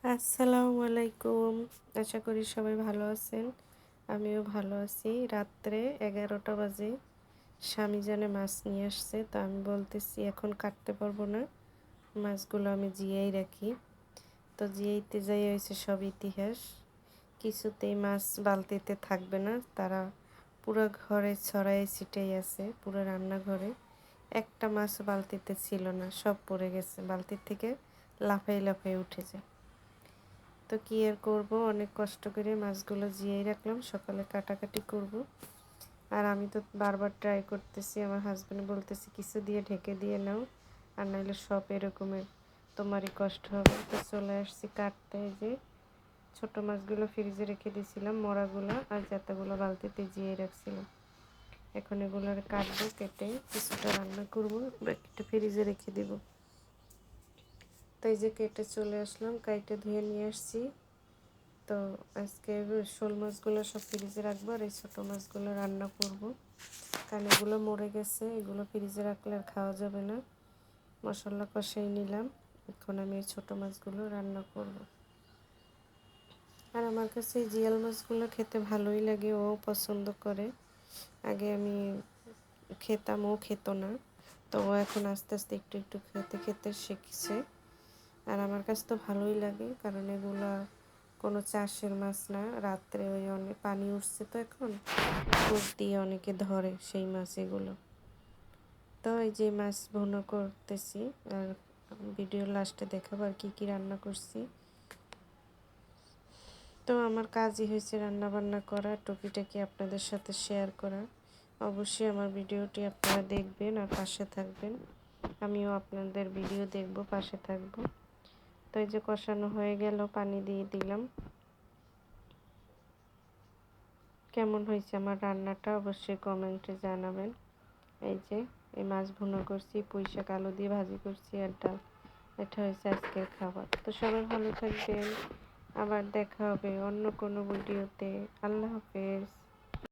আসসালামু আলাইকুম। আশা করি সবাই ভালো আছেন। আমিও ভালো আছি। রাত্রে 11টা বাজে স্বামী জানে মাছ নিয়ে আসছে। তো আমি বলতেছি এখন কাটতে পারবো না। মাছগুলো আমি জিয়াই রাখি। তো জিয়াইতে যাই হয়েছে সব ইতিহাস। কিছুতেই মাছ বালতিতে থাকবে না। তারা পুরো ঘরে ছড়াই ছিটেই আছে, পুরো রান্নাঘরে। একটা মাছ বালতিতে ছিল না, সব পড়ে গেছে। বালতির থেকে লাফাই লাফাই উঠে যায়। তো কি আর করবো, অনেক কষ্ট করে মাছগুলো জিয়েই রাখলাম, সকালে কাটাকাটি করব। আর আমি তো বারবার ট্রাই করতেছি, আমার হাজব্যান্ড বলতেছি কিছু দিয়ে ঢেকে দিয়ে নাও, আর নাহলে সব এরকমের তোমারই কষ্ট হবে। তো চলে আসছি কাটতে। যে ছোট মাছগুলো ফ্রিজে রেখে দিয়েছিলাম, মরাগুলো আর জাতাগুলো বালতিতে জিয়ে রাখছিলাম। এখন এগুলো কাটবো, কেটে কিছুটা রান্না করবো, বাকিটা ফ্রিজে রেখে দিব। তো এই যে কেটে চলে আসলাম, কাইটে ধুয়ে নিয়ে আসছি। তো আজকে শোল মাছগুলো সব ফ্রিজে রাখবো, আর এই ছোটো মাছগুলো রান্না করব। কারণ এগুলো মরে গেছে, এগুলো ফ্রিজে রাখলে আর খাওয়া যাবে না। মশলা কষাই নিলাম, এখন আমি এই ছোটো মাছগুলো রান্না করব। আর আমার কাছে এই জিয়াল মাছগুলো খেতে ভালোই লাগে, ও পছন্দ করে। আগে আমি খেতাম, ও খেত না। তো ও এখন আস্তে আস্তে একটু একটু খেতে খেতে শিখছে। আর আমার কাছে তো ভালোই লাগে, কারণ এগুলা কোনো চাষের মাছ না। রাত্রে ওই অনেক পানি উঠছে, তো এখন কূপ দিয়ে অনেকে ধরে সেই মাছ এগুলো। তো এই যে মাছ ভুনা করতেছি, আর ভিডিও লাস্টে দেখাবো আর কি রান্না করছি। তো আমার কাজই হয়েছে রান্না বান্না করা, টুকিটাকি আপনাদের সাথে শেয়ার করা। অবশ্যই আমার ভিডিওটি আপনারা দেখবেন আর পাশে থাকবেন। আমিও আপনাদের ভিডিও দেখব, পাশে থাকব। তো এই যে কষানো হয়ে গেল, পানি দিয়ে দিলাম। কেমন হয়েছে আমার রান্নাটা অবশ্যই কমেন্টে জানাবেন। এই যে এই মাছ ভুনা করছি, পুঁই শাক আলু দিয়ে ভাজি করছি, আর ডাল। এটা হয়েছে আজকের খাবার। তো সবাই ভালো থাকবেন, আবার দেখা হবে অন্য কোনো ভিডিওতে। আল্লাহ হাফেজ।